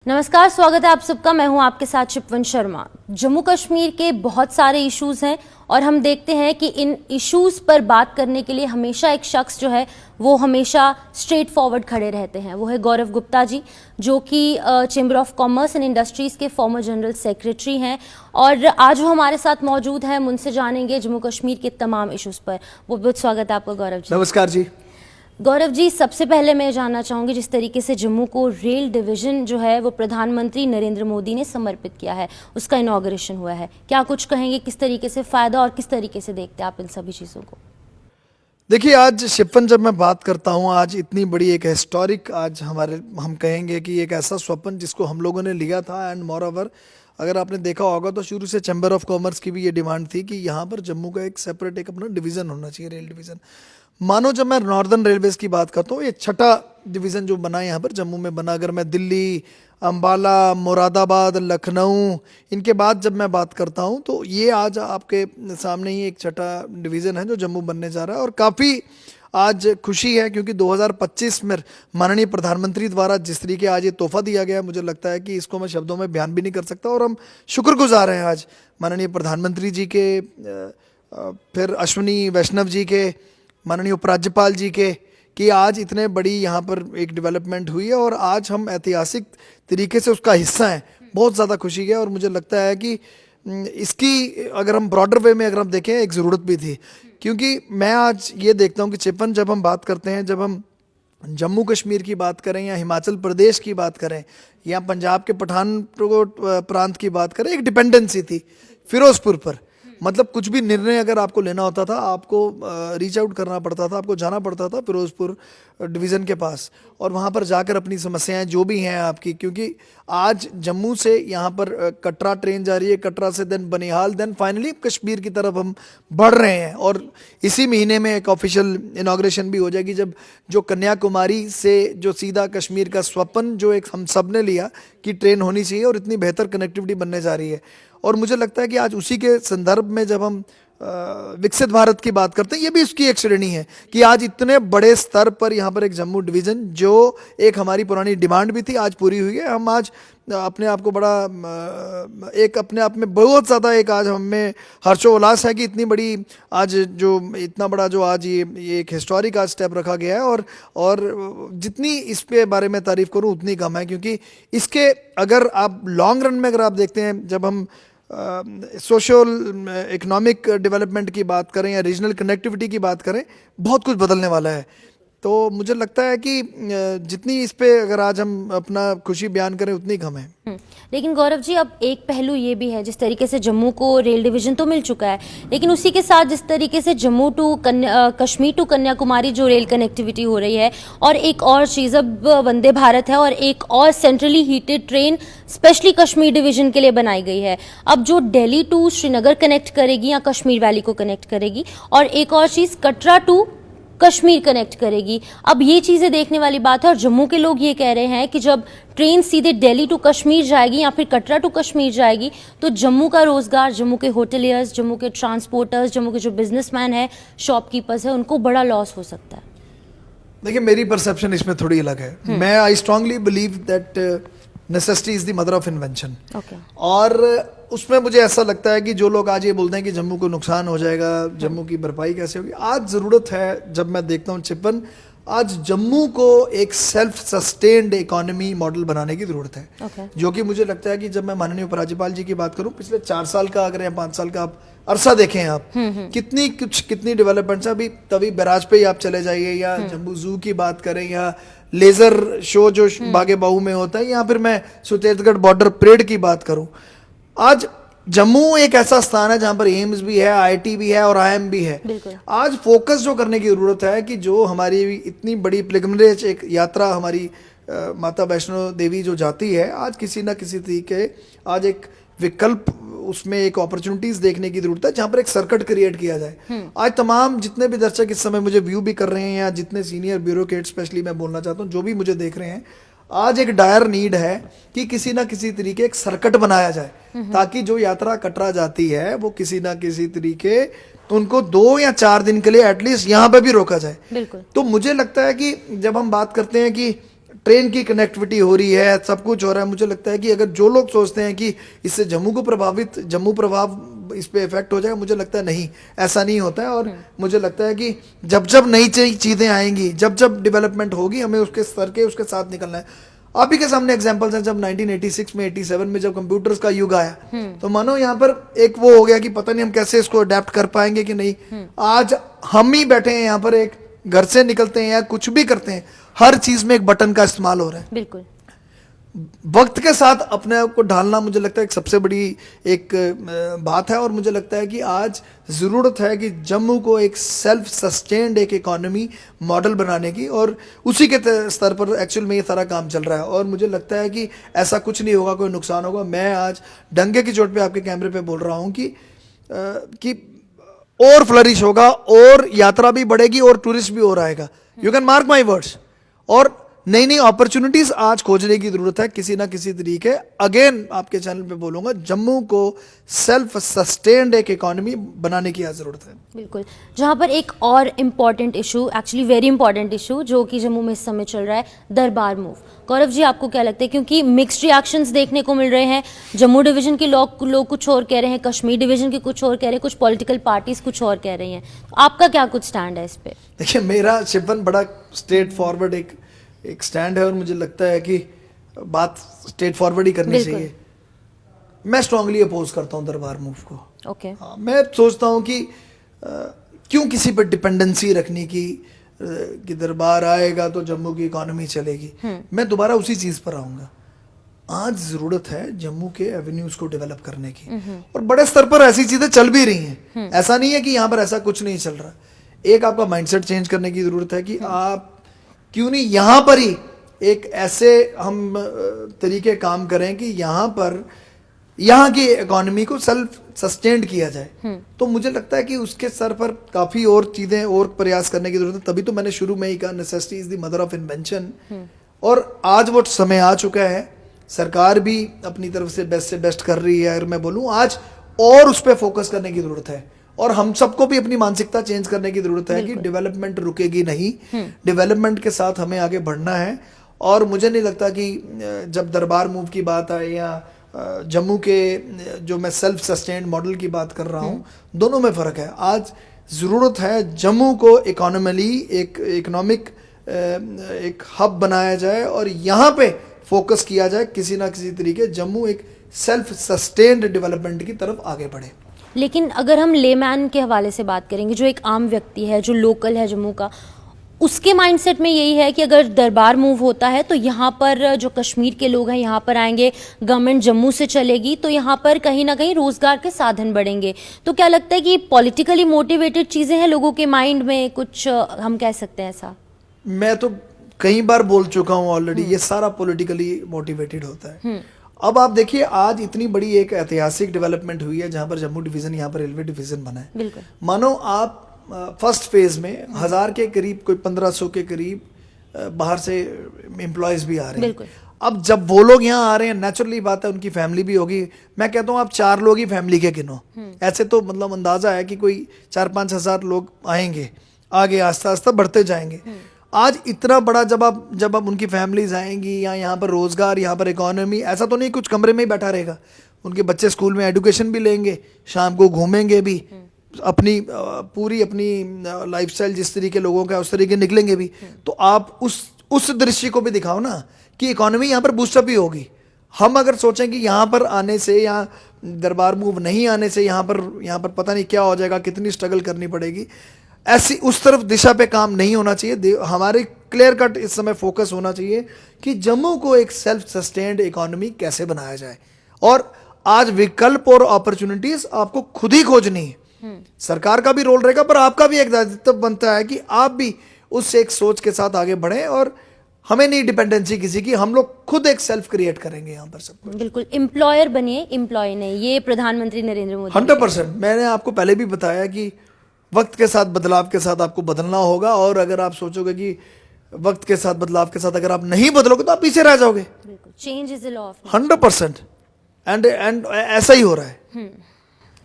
नमस्कार, स्वागत है आप सबका। मैं हूं आपके साथ शिपवन शर्मा। जम्मू कश्मीर के बहुत सारे इश्यूज हैं और हम देखते हैं कि इन इश्यूज पर बात करने के लिए हमेशा एक शख्स जो है वो हमेशा स्ट्रेट फॉरवर्ड खड़े रहते हैं। वो है गौरव गुप्ता जी, जो कि chamber of commerce and industries के फॉर्मर जनरल सेक्रेटरी हैं और आज वो हमारे साथ मौजूद हैं। उनसे जानेंगे जम्मू कश्मीर के तमाम इश्यूज पर। बहुत बहुत स्वागत है आपका गौरव जी। नमस्कार जी। गौरव जी, सबसे पहले मैं जानना चाहूँगी, जिस तरीके से जम्मू को रेल डिवीज़न जो है वो प्रधानमंत्री नरेंद्र मोदी ने समर्पित किया है, उसका इनॉग्रेशन हुआ है, क्या कुछ कहेंगे? किस तरीके से फ़ायदा और किस तरीके से देखते हैं आप इन सभी चीज़ों को? देखिए, आज शिपन जब मैं बात करता हूँ, आज इतनी बड़ी एक हिस्टोरिक, आज हम कहेंगे कि एक ऐसा स्वप्न जिसको हम लोगों ने लिया था। एंड मोर ओवर, अगर आपने देखा होगा तो शुरू से चैम्बर ऑफ कॉमर्स की भी ये डिमांड थी कि यहाँ पर जम्मू का एक सेपरेट एक अपना डिवीज़न होना चाहिए, रेल डिवीज़न। मानो जब मैं नॉर्दर्न रेलवेज़ की बात करता हूँ, ये छठा डिवीज़न जो बना है यहाँ पर जम्मू में बना। अगर मैं दिल्ली, अम्बाला, मुरादाबाद, लखनऊ, इनके बाद जब मैं बात करता हूँ तो ये आज आपके सामने ही एक छठा डिवीज़न है जो जम्मू बनने जा रहा है। और काफ़ी आज खुशी है क्योंकि 2025 में माननीय प्रधानमंत्री द्वारा जिस तरीके आज ये तोहफा दिया गया है, मुझे लगता है कि इसको मैं शब्दों में बयान भी नहीं कर सकता। और हम शुक्रगुजार हैं आज माननीय प्रधानमंत्री जी के, फिर अश्विनी वैष्णव जी के, माननीय उपराज्यपाल जी के, कि आज इतने बड़ी यहाँ पर एक डेवलपमेंट हुई है और आज हम ऐतिहासिक तरीके से उसका हिस्सा हैं। बहुत ज़्यादा खुशी है और मुझे लगता है कि इसकी अगर हम ब्रॉडर वे में अगर हम देखें, एक ज़रूरत भी थी। क्योंकि मैं आज ये देखता हूँ कि चिपन, जब हम बात करते हैं, जब हम जम्मू कश्मीर की बात करें या हिमाचल प्रदेश की बात करें या पंजाब के पठानकोट प्रांत की बात करें, एक डिपेंडेंसी थी फिरोजपुर पर। मतलब कुछ भी निर्णय अगर आपको लेना होता था, आपको रीच आउट करना पड़ता था, आपको जाना पड़ता था फिरोजपुर डिवीज़न के पास और वहाँ पर जाकर अपनी समस्याएं जो भी हैं आपकी। क्योंकि आज जम्मू से यहाँ पर कटरा ट्रेन जा रही है, कटरा से then Banihal, then finally Kashmir की तरफ हम बढ़ रहे हैं। और इसी महीने में एक ऑफिशियल इनाग्रेशन भी हो जाएगी, जब जो कन्याकुमारी से जो सीधा कश्मीर का स्वप्न जो एक हम सब ने लिया कि ट्रेन होनी चाहिए और इतनी बेहतर कनेक्टिविटी बनने जा रही है। और मुझे लगता है कि आज उसी के संदर्भ में जब हम विकसित भारत की बात करते हैं, ये भी उसकी एक श्रेणी है कि आज इतने बड़े स्तर पर यहाँ पर एक जम्मू डिवीज़न, जो एक हमारी पुरानी डिमांड भी थी, आज पूरी हुई है। हम आज अपने आप को बड़ा एक अपने आप में बहुत ज़्यादा एक आज हमें हर्षोल्लास है कि इतनी बड़ी आज जो इतना बड़ा जो आज ये एक हिस्टोरिक आज स्टेप रखा गया है। और जितनी इस पे बारे में तारीफ़ करूँ उतनी कम है, क्योंकि इसके अगर आप लॉन्ग रन में अगर आप देखते हैं, जब हम सोशल इकोनॉमिक डेवलपमेंट की बात करें या रीजनल कनेक्टिविटी की बात करें, बहुत कुछ बदलने वाला है। तो मुझे लगता है कि जितनी इस पे अगर आज हम अपना खुशी बयान करें उतनी कम है। लेकिन गौरव जी, अब एक पहलू ये भी है, जिस तरीके से जम्मू को रेल डिवीज़न तो मिल चुका है, लेकिन उसी के साथ जिस तरीके से जम्मू टू कश्मीर टू कन्याकुमारी जो रेल कनेक्टिविटी हो रही है, और एक और चीज़, अब वंदे भारत है और एक और centrally heated train specially Kashmir division के लिए बनाई गई है, अब जो दिल्ली टू श्रीनगर कनेक्ट करेगी या कश्मीर वैली को कनेक्ट करेगी, और एक और चीज़ कटरा टू कश्मीर कनेक्ट करेगी। अब ये चीज़ें देखने वाली बात है और जम्मू के लोग ये कह रहे हैं कि जब ट्रेन सीधे दिल्ली टू कश्मीर जाएगी या फिर कटरा टू कश्मीर जाएगी तो जम्मू का रोजगार, जम्मू के होटलियर्स, जम्मू के ट्रांसपोर्टर्स, जम्मू के जो बिजनेसमैन है, शॉपकीपर्स है, उनको बड़ा लॉस हो सकता है। देखिए, मेरी परसेप्शन इसमें थोड़ी अलग है। मैं I strongly believe that necessity is the mother of invention. और उसमें मुझे ऐसा लगता है कि जो लोग आज ये बोलते हैं कि जम्मू को नुकसान हो जाएगा, जम्मू की भरपाई कैसे होगी, आज ज़रूरत है, जब मैं देखता हूँ चिपन, आज जम्मू को एक सेल्फ सस्टेन्ड इकोनॉमी मॉडल बनाने की ज़रूरत है। जो कि मुझे लगता है कि जब मैं माननीय उपराज्यपाल जी की बात करूँ, पिछले 4 साल का अगर या 5 साल का आप अरसा देखें, आप कितनी डेवलपमेंट्स, अभी तभी बैराज पे ही आप चले जाइए, या जम्मू जू की बात करें, या लेजर शो जो बागे बाहू में होता है, या फिर मैं सुतेतगढ़ बॉर्डर परेड की बात करूं, आज जम्मू एक ऐसा स्थान है जहां पर एम्स भी है, आईआईटी भी है और आईएम भी है। आज फोकस जो करने की जरूरत है कि जो हमारी इतनी बड़ी पिलग्रिमेज एक यात्रा हमारी माता वैष्णो देवी जो जाती है, आज किसी ना किसी तरीके आज एक विकल्प, उसमें एक अपॉर्चुनिटीज देखने की जरूरत है जहां पर एक सर्किट क्रिएट किया जाए। आज तमाम जितने भी दर्शक इस समय मुझे व्यू भी कर रहे हैं, या जितने सीनियर ब्यूरोक्रेट स्पेशली मैं बोलना चाहता हूं, जो भी मुझे देख रहे हैं, आज एक डायर नीड है कि किसी ना किसी तरीके एक सर्किट बनाया जाए, ताकि जो यात्रा कटरा जाती है वो किसी ना किसी तरीके उनको 2 या 4 दिन के लिए एटलीस्ट यहाँ पे भी रोका जाए। बिल्कुल। तो मुझे लगता है कि जब हम बात करते हैं कि ट्रेन की कनेक्टिविटी हो रही है, सब कुछ हो रहा है। मुझे लगता है कि अगर जो लोग सोचते हैं कि इससे जम्मू प्रभाव इस पे इफेक्ट हो जाएगा, मुझे लगता है नहीं, ऐसा नहीं होता है। और मुझे लगता है कि जब जब नई चीज़ें आएंगी, जब जब डेवलपमेंट होगी, हमें उसके स्तर के उसके साथ निकलना है। आप ही के सामने एग्जांपल्स हैं, जब 1986 में 87 में जब कंप्यूटर्स का युग आया, तो मानो यहाँ पर एक वो हो गया कि पता नहीं हम कैसे इसको अडेप्ट कर पाएंगे कि नहीं। आज हम ही बैठे हैं यहाँ पर, एक घर से निकलते हैं या कुछ भी करते हैं, हर चीज में एक बटन का इस्तेमाल हो रहा है। बिल्कुल। वक्त के साथ अपने आप को ढालना मुझे लगता है एक सबसे बड़ी एक बात है। और मुझे लगता है कि आज ज़रूरत है कि जम्मू को एक सेल्फ सस्टेन्ड एक इकोनॉमी मॉडल बनाने की, और उसी के स्तर पर एक्चुअल में ये सारा काम चल रहा है। और मुझे लगता है कि ऐसा कुछ नहीं होगा, कोई नुकसान होगा। मैं आज डंगे की चोट पे आपके कैमरे पे बोल रहा हूँ कि और फ्लरिश होगा, और यात्रा भी बढ़ेगी, और टूरिस्ट भी और आएगा। You can mark my words. और नई नई अपॉर्चुनिटीज आज खोजने की जरूरत है किसी ना किसी तरीके। अगेन आपके चैनल पे बोलूंगा, जम्मू को सेल्फ सस्टेन्ड एक इकोनॉमी बनाने की आज जरूरत है। बिल्कुल। जहाँ पर एक और important issue, actually very important issue जो कि जम्मू में इस समय चल रहा है, दरबार मूव। गौरव जी, आपको क्या लगता है? क्योंकि मिक्स्ड रिएक्शंस देखने को मिल रहे हैं। जम्मू डिवीजन के लोग कुछ और कह रहे हैं, कश्मीर डिवीजन के कुछ और कह रहे हैं, कुछ पॉलिटिकल पार्टीज कुछ और कह रही हैं। तो आपका क्या कुछ स्टैंड है इस पे? देखिए, मेरा शिवन बड़ा स्ट्रेट फॉरवर्ड एक स्टैंड है, और मुझे लगता है कि बात स्ट्रेट फॉरवर्ड ही करनी चाहिए। मैं स्ट्रांगली अपोज करता हूँ दरबार मूव को। ओके। हाँ, मैं सोचता हूँ कि क्यों किसी पर डिपेंडेंसी रखनी कि दरबार आएगा तो जम्मू की इकोनॉमी चलेगी। मैं दोबारा उसी चीज़ पर आऊँगा। आज ज़रूरत है जम्मू के एवेन्यूज़ को डेवलप करने की, और बड़े स्तर पर ऐसी चीज़ें चल भी रही हैं। ऐसा नहीं है कि यहाँ पर ऐसा कुछ नहीं चल रहा। एक आपका माइंडसेट चेंज करने की ज़रूरत है कि आप क्यों नहीं यहाँ पर ही एक ऐसे हम तरीके काम करें कि यहाँ की इकोनॉमी को सेल्फ सस्टेन्ड किया जाए। तो मुझे लगता है कि उसके स्तर पर काफ़ी और चीज़ें और प्रयास करने की जरूरत है। तभी तो मैंने शुरू में ही कहा, necessity is the mother of invention. और आज वो समय आ चुका है, सरकार भी अपनी तरफ से बेस्ट कर रही है। अगर मैं बोलूँ, आज और उस पर फोकस करने की जरूरत है, और हम सबको भी अपनी मानसिकता चेंज करने की जरूरत है कि डेवलपमेंट रुकेगी नहीं, डेवलपमेंट के साथ हमें आगे बढ़ना है। और मुझे नहीं लगता कि जब दरबार मूव की बात आए या जम्मू के जो मैं सेल्फ सस्टेन्ड मॉडल की बात कर रहा हूँ, दोनों में फ़र्क है। आज ज़रूरत है जम्मू को इकोनॉमिकली एक इकोनॉमिक एक हब बनाया जाए, और यहाँ पे फोकस किया जाए किसी ना किसी तरीके, जम्मू एक सेल्फ सस्टेन्ड डेवलपमेंट की तरफ आगे बढ़े। लेकिन अगर हम लेमैन के हवाले से बात करेंगे, जो एक आम व्यक्ति है, जो लोकल है जम्मू का, उसके माइंडसेट में यही है कि अगर दरबार मूव होता है तो यहाँ पर जो कश्मीर के लोग हैं यहाँ पर आएंगे, गवर्नमेंट जम्मू से चलेगी, तो यहाँ पर कहीं ना कहीं रोजगार के साधन बढ़ेंगे। तो क्या लगता है कि पॉलिटिकली मोटिवेटेड चीज़ें हैं लोगों के माइंड में, कुछ हम कह सकते हैं ऐसा? मैं तो कई बार बोल चुका हूँ ऑलरेडी, ये सारा पॉलिटिकली मोटिवेटेड होता है। अब आप देखिए, आज इतनी बड़ी एक ऐतिहासिक डेवलपमेंट हुई है जहाँ पर जम्मू डिवीज़न, यहाँ पर रेलवे डिवीज़न बना है। बिल्कुल। मानो आप फर्स्ट फेज में 1000 के करीब, कोई 1500 के करीब बाहर से एम्प्लॉयज़ भी आ रहे हैं। अब जब वो लोग यहाँ आ रहे हैं, नेचुरली बात है उनकी फैमिली भी होगी। मैं कहता हूँ आप 4 लोग ही फैमिली के गिनो। ऐसे तो मतलब अंदाज़ा है कि कोई 4-5 हज़ार लोग आएंगे, आगे आस्ता आस्ता बढ़ते जाएंगे। आज इतना बड़ा जब आप उनकी फैमिलीज आएंगी, या यहाँ पर रोजगार, यहाँ पर इकोनॉमी, ऐसा तो नहीं कुछ कमरे में ही बैठा रहेगा। उनके बच्चे स्कूल में एजुकेशन भी लेंगे, शाम को घूमेंगे भी, अपनी पूरी अपनी लाइफस्टाइल जिस तरीके लोगों का उस तरीके निकलेंगे भी। तो आप उस दृश्य को भी दिखाओ ना कि इकोनॉमी यहाँ पर बूस्टअप ही होगी। हम अगर सोचें कि यहाँ पर आने से या दरबार मूव नहीं आने से यहाँ पर पता नहीं क्या हो जाएगा, कितनी स्ट्रगल करनी पड़ेगी, ऐसी उस तरफ दिशा पे काम नहीं होना चाहिए। हमारे क्लियर कट इस समय फोकस होना चाहिए कि जम्मू को एक सेल्फ सस्टेन्ड इकोनॉमी कैसे बनाया जाए। और आज विकल्प और अपॉर्चुनिटीज आपको खुद ही खोजनी है। सरकार का भी रोल रहेगा, पर आपका भी एक दायित्व बनता है कि आप भी उस एक सोच के साथ आगे बढ़ें, और हमें नहीं डिपेंडेंसी किसी की, हम लोग खुद एक सेल्फ क्रिएट करेंगे यहाँ पर सब कुछ। बिल्कुल, एम्प्लॉयर बनिए, एम्प्लॉय नहीं। ये प्रधानमंत्री नरेंद्र मोदी 100%। मैंने आपको पहले भी बताया कि वक्त के साथ, बदलाव के साथ आपको बदलना होगा, और अगर आप सोचोगे कि वक्त के साथ, बदलाव के साथ अगर आप नहीं बदलोगे तो आप पीछे रह जाओगे। बिल्कुल, change is the law of 100%। And ऐसा ही हो रहा है।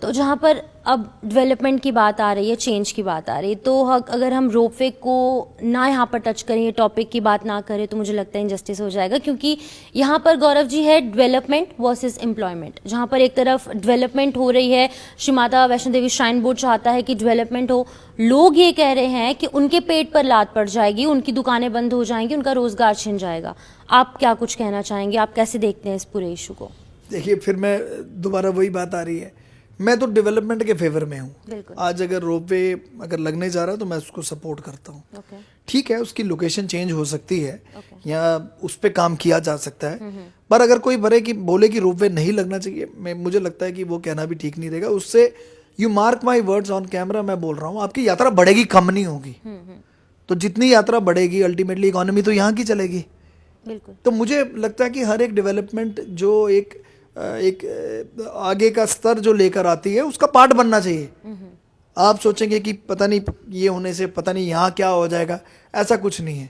तो जहाँ पर अब डेवलपमेंट की बात आ रही है, चेंज की बात आ रही है, तो अगर हम रोपवे को ना यहाँ पर टच करें, ये टॉपिक की बात ना करें, तो मुझे लगता है इनजस्टिस हो जाएगा, क्योंकि यहाँ पर गौरव जी है डेवलपमेंट वर्सेस एम्प्लॉयमेंट। जहाँ पर एक तरफ डेवलपमेंट हो रही है, श्री माता वैष्णो देवी श्राइन बोर्ड चाहता है कि डेवलपमेंट हो, लोग ये कह रहे हैं कि उनके पेट पर लात पड़ जाएगी, उनकी दुकानें बंद हो जाएंगी, उनका रोजगार छिन जाएगा। आप क्या कुछ कहना चाहेंगे, आप कैसे देखते हैं इस पूरे इशू को? देखिए, फिर मैं दोबारा वही बात आ रही है, मैं तो डेवलपमेंट के फेवर में हूँ। बिल्कुल। आज अगर रोपवे अगर लगने जा रहा है तो मैं उसको सपोर्ट करता हूँ। ओके। ठीक है, उसकी लोकेशन चेंज हो सकती है ओके। या उस पर काम किया जा सकता है, पर अगर कोई बोले कि रोपवे नहीं लगना चाहिए, मुझे लगता है कि वो कहना भी ठीक नहीं रहेगा। उससे you mark my words on camera, मैं बोल रहा हूँ, आपकी यात्रा बढ़ेगी, कम नहीं होगी। तो जितनी यात्रा बढ़ेगी अल्टीमेटली इकोनॉमी तो यहाँ की चलेगी। बिल्कुल। तो मुझे लगता है कि हर एक डेवलपमेंट जो एक आगे का स्तर जो लेकर आती है उसका पार्ट बनना चाहिए। आप सोचेंगे कि पता नहीं ये होने से पता नहीं यहाँ क्या हो जाएगा, ऐसा कुछ नहीं है।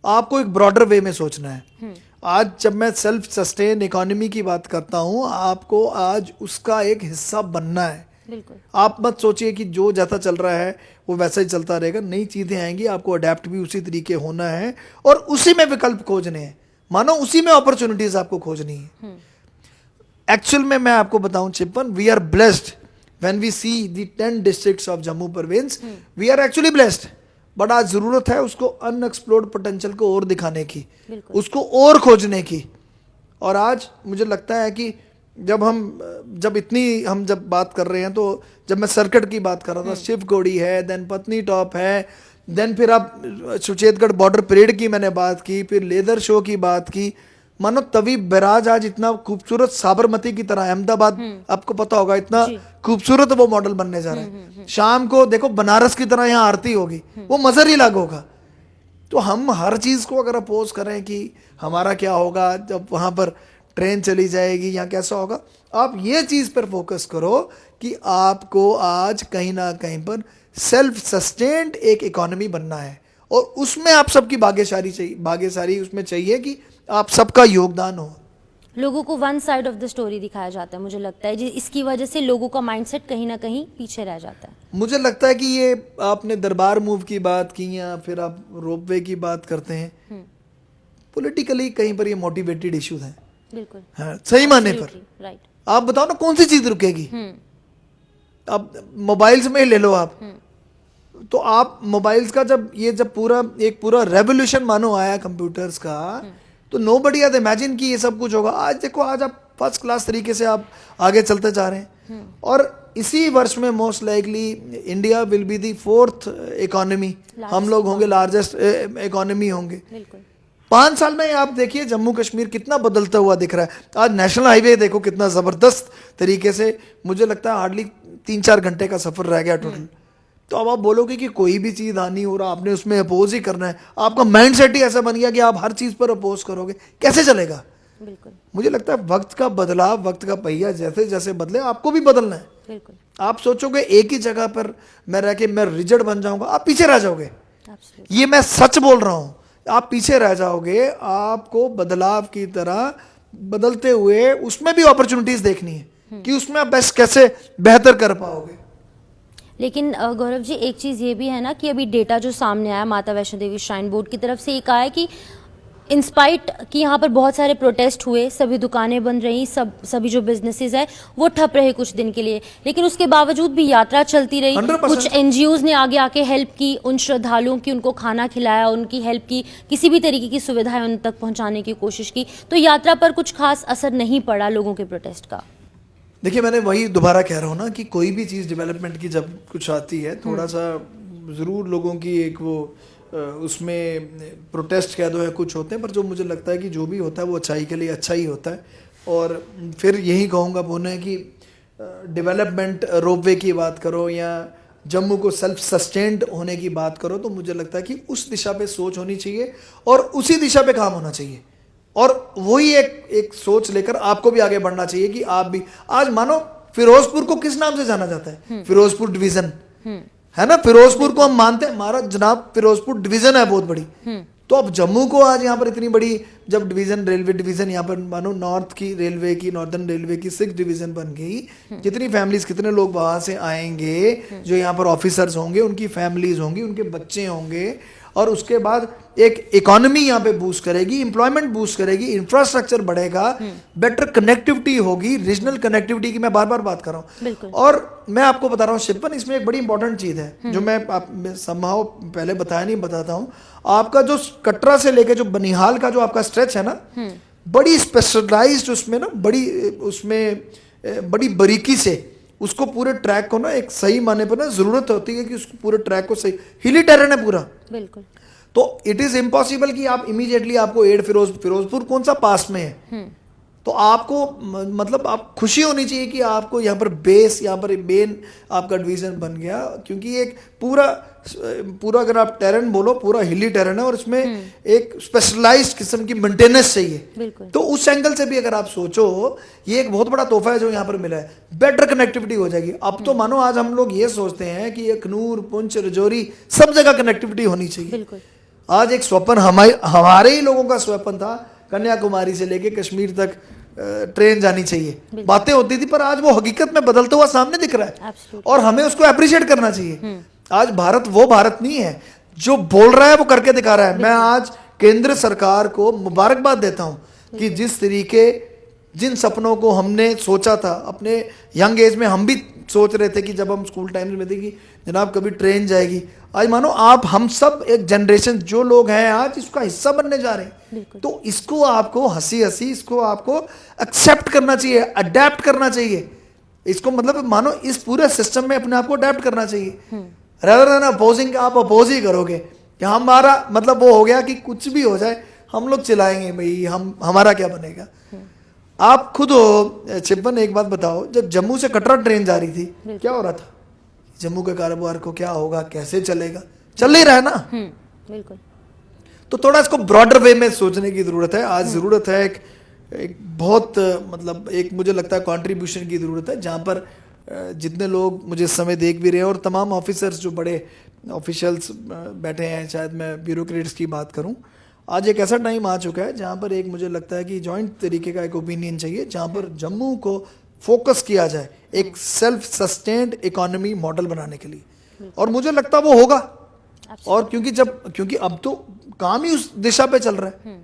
आपको एक ब्रॉडर वे में सोचना है। आज जब मैं सेल्फ सस्टेन इकोनॉमी की बात करता हूँ, आपको आज उसका एक हिस्सा बनना है। बिल्कुल। आप मत सोचिए कि जो जैसा चल रहा है वो वैसा ही चलता रहेगा। नई चीज़ें आएंगी, आपको अडेप्ट भी उसी तरीके होना है और उसी में विकल्प खोजने हैं। मानो उसी में अपॉर्चुनिटीज आपको खोजनी है। एक्चुअल में मैं आपको बताऊं चिपन, we are blessed when we see the 10 districts of Jammu province, we are actually blessed. But आज जरूरत है उसको अनएक्सप्लोर्ड पोटेंशियल को और दिखाने की, उसको और खोजने की। और आज मुझे लगता है कि जब हम बात कर रहे हैं, तो जब मैं सर्किट की बात कर रहा था, शिवकोड़ी है, देन पत्नी टॉप है, देन फिर आप सुचेतगढ़ बॉर्डर परेड की मैंने बात की, फिर लेदर शो की बात की। मानो तवी बैराज आज इतना खूबसूरत साबरमती की तरह, अहमदाबाद आपको पता होगा इतना खूबसूरत वो मॉडल बनने जा रहा है। शाम को देखो बनारस की तरह यहाँ आरती होगी, वो मजर ही अलग होगा। तो हम हर चीज को अगर अपोज करें कि हमारा क्या होगा जब वहां पर ट्रेन चली जाएगी या कैसा होगा, आप ये चीज पर फोकस करो कि आपको आज कहीं ना कहीं पर सेल्फ सस्टेन्ड एक इकोनॉमी बनना है और उसमें आप सबकी भाग्यशाली उसमें चाहिए कि आप सबका योगदान हो। लोगों को one side of the story दिखाया जाता है, मुझे लगता है इसकी वजह से लोगों का माइंडसेट कहीं ना कहीं पीछे रह जाता है। मुझे लगता है कि ये आपने दरबार मूव की बात की या फिर आप रोपवे की बात करते हैं, पॉलिटिकली कहीं पर ये मोटिवेटेड इश्यूज हैं। बिल्कुल। हाँ, सही मानने पर। राइट। आप बताओ ना कौन सी चीज रुकेगी? अब मोबाइल्स में ले लो आप, तो आप मोबाइल्स का जब एक पूरा रेवोल्यूशन मानो आया कंप्यूटर्स का, तो नोबडी हैड इमेजिन कि ये सब कुछ होगा। आज देखो, आज आप फर्स्ट क्लास तरीके से आप आगे चलते जा रहे हैं और इसी वर्ष में most likely India will be the 4th economy, हम लोग होंगे लार्जेस्ट इकोनॉमी होंगे। 5 साल में आप देखिए जम्मू कश्मीर कितना बदलता हुआ दिख रहा है। आज नेशनल हाईवे देखो कितना जबरदस्त तरीके से, मुझे लगता है हार्डली 3-4 घंटे का सफर रह गया टोटल। तो अब आप बोलोगे कि कोई भी चीज आनी हो रहा, आपने उसमें अपोज ही करना है, आपका माइंड सेट ही ऐसा बन गया कि आप हर चीज पर अपोज करोगे, कैसे चलेगा? बिल्कुल। मुझे लगता है वक्त का बदलाव, वक्त का पहिया जैसे जैसे बदले आपको भी बदलना है। बिल्कुल। आप सोचोगे एक ही जगह पर मैं रह के मैं रिजिड बन जाऊंगा, आप पीछे रह जाओगे। ये मैं सच बोल रहा हूं, आप पीछे रह जाओगे। आपको बदलाव की तरह बदलते हुए उसमें भी अपॉर्चुनिटीज देखनी है कि उसमें आप बेस्ट कैसे बेहतर कर पाओगे। लेकिन गौरव जी, एक चीज़ ये भी है ना कि अभी डेटा जो सामने आया माता वैष्णो देवी श्राइन बोर्ड की तरफ से, ये कहा है कि इंस्पाइट कि यहाँ पर बहुत सारे प्रोटेस्ट हुए, सभी दुकानें बंद रही, सभी जो बिजनेसेस है वो ठप रहे कुछ दिन के लिए, लेकिन उसके बावजूद भी यात्रा चलती रही। 100%। कुछ एनजीओज ने आगे आके हेल्प की, उन श्रद्धालुओं की, उनको खाना खिलाया, उनकी हेल्प की, किसी भी तरीके की सुविधाएं उन तक पहुँचाने की कोशिश की। तो यात्रा पर कुछ खास असर नहीं पड़ा लोगों के प्रोटेस्ट का। देखिए, मैंने वही दोबारा कह रहा हूँ ना कि कोई भी चीज़ डेवलपमेंट की जब कुछ आती है, थोड़ा सा ज़रूर लोगों की एक वो उसमें प्रोटेस्ट कह दो या कुछ होते हैं, पर जो मुझे लगता है कि जो भी होता है वो अच्छाई के लिए अच्छा ही होता है। और फिर यही कहूँगा बोलने कि डेवलपमेंट रोपवे की बात करो या जम्मू को सेल्फ सस्टेन्ड होने की बात करो, तो मुझे लगता है कि उस दिशा पे सोच होनी चाहिए और उसी दिशा पे काम होना चाहिए। और वही एक सोच लेकर आपको भी आगे बढ़ना चाहिए कि आप भी, आज मानो फिरोजपुर को किस नाम से जाना जाता है? फिरोजपुर डिवीजन, है ना? फिरोजपुर को हम मानते हैं, हमारा जनाब फिरोजपुर डिवीजन है बहुत बड़ी, तो अब जम्मू को आज यहाँ पर इतनी बड़ी जब डिवीजन, रेलवे डिवीजन यहाँ पर मानो नॉर्थ की रेलवे की, नॉर्दर्न रेलवे की 6 डिवीजन बन गई, कितनी फैमिलीज, कितने लोग वहां से आएंगे जो यहाँ पर ऑफिसर्स होंगे, उनकी फैमिलीज होंगी, उनके बच्चे होंगे, और उसके बाद एक इकोनॉमी यहाँ पे बूस्ट करेगी, एम्प्लॉयमेंट बूस्ट करेगी, इंफ्रास्ट्रक्चर बढ़ेगा, बेटर कनेक्टिविटी होगी, रीजनल कनेक्टिविटी की मैं बार बार बात कर रहा हूँ। और मैं आपको बता रहा हूँ शिल्पन, इसमें एक बड़ी इंपॉर्टेंट चीज है जो मैं संभव पहले बताया नहीं, बताता हूँ। आपका जो कटरा से लेके जो बनिहाल का जो आपका स्ट्रेच है ना, बड़ी स्पेशलाइज्ड उसमें ना, बड़ी बारीकी से उसको पूरे ट्रैक को ना एक सही माने पर ना जरूरत होती है कि उसको पूरे ट्रैक को सही, हिली टेरेन है पूरा, बिल्कुल। तो इट इज इम्पॉसिबल कि आप इमीडिएटली आपको एड फिरोजपुर कौन सा पास में है, तो आपको मतलब आप खुशी होनी चाहिए कि आपको यहाँ पर बेस, यहाँ पर मेन आपका डिवीजन बन गया, क्योंकि एक पूरा अगर आप टेरेन बोलो, पूरा हिली टेरेन है और इसमें एक स्पेशलाइज्ड किस्म की मेंटेनेंस चाहिए। तो उस एंगल से भी अगर आप सोचो, ये एक बहुत बड़ा तोहफा है जो यहाँ पर मिला है, बेटर कनेक्टिविटी हो जाएगी। अब तो मानो आज हम लोग ये सोचते हैं कि अखनूर, पुंछ, रजौरी सब जगह कनेक्टिविटी होनी चाहिए। आज एक स्वप्न हमारे ही लोगों का स्वप्न था, कन्याकुमारी से लेके कश्मीर तक ट्रेन जानी चाहिए, बातें होती थी, पर आज वो हकीकत में बदलता हुआ सामने दिख रहा है और हमें उसको अप्रिशिएट करना चाहिए। आज भारत वो भारत नहीं है जो बोल रहा है वो करके दिखा रहा है। मैं आज केंद्र सरकार को मुबारकबाद देता हूं कि जिस तरीके, जिन सपनों को हमने सोचा था अपने यंग एज में, हम भी सोच रहे थे कि जब हम स्कूल टाइम में थे कि जनाब कभी ट्रेन जाएगी, आज मानो आप हम सब एक जनरेशन जो लोग हैं आज इसका हिस्सा बनने जा रहे हैं। तो इसको आपको हंसी इसको आपको एक्सेप्ट करना चाहिए, अडेप्ट करना चाहिए, इसको मतलब मानो इस पूरे सिस्टम में अपने आप को अडेप्ट करना चाहिए। रेदर देन अपोजिंग, आप अपोज ही करोगे कि हमारा मतलब वो हो गया कि कुछ भी हो जाए हम लोग चिल्लाएंगे, भाई हमारा क्या बनेगा। आप खुद हो चिपन, एक बात बताओ, जब जम्मू से कटरा ट्रेन जा रही थी क्या हो रहा था, जम्मू के कारोबार को क्या होगा, कैसे चलेगा, चल नहीं रहा है ना। बिल्कुल। तो थोड़ा इसको ब्रॉडर वे में सोचने की जरूरत है। आज जरूरत है एक बहुत मतलब एक मुझे लगता है कंट्रीब्यूशन की जरूरत है, जहाँ पर जितने लोग मुझे इस समय देख भी रहे हैं और तमाम ऑफिसर्स जो बड़े ऑफिशियल्स बैठे हैं, शायद मैं ब्यूरोक्रेट्स की बात करूं, आज एक ऐसा टाइम आ चुका है जहां पर एक मुझे लगता है कि जॉइंट तरीके का एक ओपिनियन चाहिए, जहां पर जम्मू को फोकस किया जाए एक सेल्फ सस्टेन्ड इकोनॉमी मॉडल बनाने के लिए, और मुझे लगता है वो होगा। और क्योंकि अब तो काम ही उस दिशा पे चल रहा है।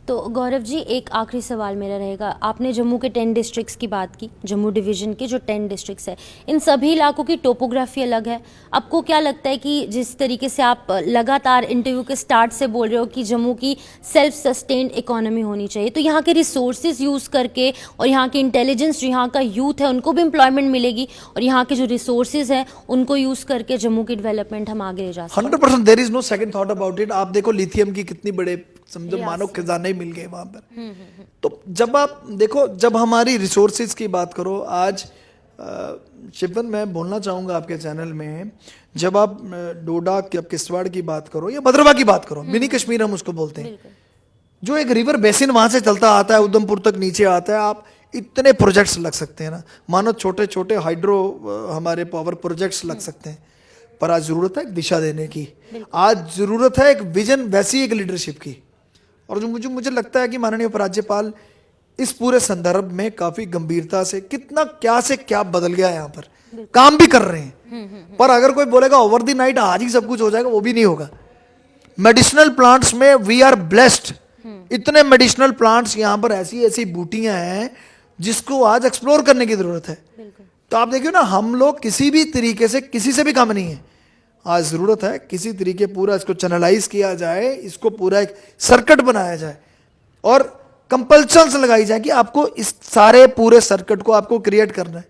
तो गौरव जी, एक आखिरी सवाल मेरा रहेगा, आपने जम्मू के 10 डिस्ट्रिक्ट्स की बात की, जम्मू डिवीज़न के जो 10 डिस्ट्रिक्ट्स है, इन सभी इलाकों की टोपोग्राफी अलग है। आपको क्या लगता है कि जिस तरीके से आप लगातार इंटरव्यू के स्टार्ट से बोल रहे हो कि जम्मू की सेल्फ सस्टेन्ड इकोनॉमी होनी चाहिए, तो यहाँ के रिसोर्सेज यूज़ करके और यहाँ के इंटेलिजेंस, जो यहाँ का यूथ है उनको भी एम्प्लॉयमेंट मिलेगी, और यहाँ के जो रिसोर्सेज हैं उनको यूज़ करके जम्मू की डेवलपमेंट हम आगे ले जा सकते हैं। 100% there is no second thought about it. आप देखो लिथियम की कितनी बड़े समझो मानो खजाने मिल गए वहां पर। तो जब आप देखो, जब हमारी रिसोर्सेज की बात करो, आज शिपन मैं बोलना चाहूंगा आपके चैनल में, जब आप डोडा, किश्तवाड़ की बात करो या भद्रवा की बात करो, मिनी कश्मीर हम उसको बोलते हैं, जो एक रिवर बेसिन वहां से चलता आता है, उधमपुर तक नीचे आता है, आप इतने प्रोजेक्ट्स लग सकते हैं ना, मानो छोटे छोटे हाइड्रो हमारे पावर प्रोजेक्ट्स लग सकते हैं। पर आज जरूरत है एक दिशा देने की, आज जरूरत है एक विजन, वैसी एक लीडरशिप की। और जो मुझे लगता है कि माननीय उपराज्यपाल इस पूरे संदर्भ में काफी गंभीरता से, कितना क्या से क्या बदल गया है, यहाँ पर काम भी कर रहे हैं। पर अगर कोई बोलेगा ओवर द नाइट आज ही सब कुछ हो जाएगा, वो भी नहीं होगा। मेडिसिनल प्लांट्स में वी आर ब्लेस्ड, इतने मेडिसिनल प्लांट्स यहाँ पर, ऐसी ऐसी बूटियां हैं जिसको आज एक्सप्लोर करने की जरूरत है। तो आप देखिए ना, हम लोग किसी भी तरीके से किसी से भी कम नहीं है। आज जरूरत है किसी तरीके पूरा इसको चैनलाइज किया जाए, इसको पूरा एक सर्किट बनाया जाए और कंपल्शंस लगाई जाए कि आपको इस सारे पूरे सर्किट को आपको क्रिएट करना है।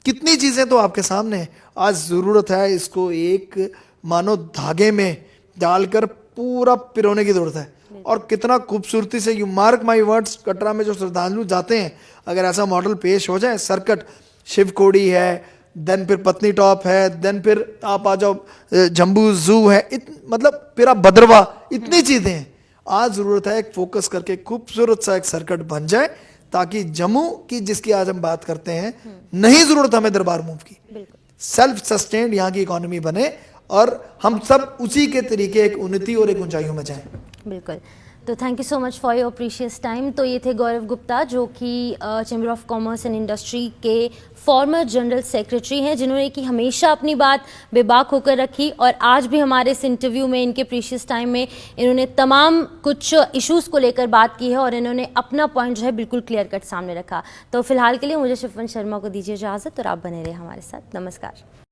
कितनी चीजें तो आपके सामने हैं, आज जरूरत है इसको एक मानो धागे में डालकर पूरा पिरोने की जरूरत है। और कितना खूबसूरती से, you mark my words, Katra में जो श्रद्धांजलि जाते हैं, अगर ऐसा मॉडल पेश हो जाए, सर्किट शिवकोड़ी है, देन फिर पत्नी टॉप है, देन फिर आप आ जाओ जम्बू जू है, मतलब फिर आप भद्रवा, इतनी चीजें हैं। आज जरूरत है एक फोकस करके खूबसूरत सा एक सर्किट बन जाए, ताकि जम्मू की जिसकी आज हम बात करते हैं, नहीं जरूरत हमें दरबार मूव की, सेल्फ सस्टेन्ड यहाँ की इकोनॉमी बने और हम सब उसी के तरीके एक उन्नति और एक ऊंचाइयों में जाएं। बिल्कुल। तो thank you so much for your precious time. तो ये थे गौरव गुप्ता, जो कि chamber of commerce and industry के फॉर्मर जनरल सेक्रेटरी हैं, जिन्होंने कि हमेशा अपनी बात बेबाक होकर रखी और आज भी हमारे इस इंटरव्यू में, इनके प्रीशियस टाइम में, इन्होंने तमाम कुछ इश्यूज़ को लेकर बात की है और इन्होंने अपना पॉइंट जो है बिल्कुल क्लियर कट सामने रखा। तो फिलहाल के लिए मुझे शिफन शर्मा को दीजिए इजाज़त और आप बने रहे हमारे साथ। नमस्कार।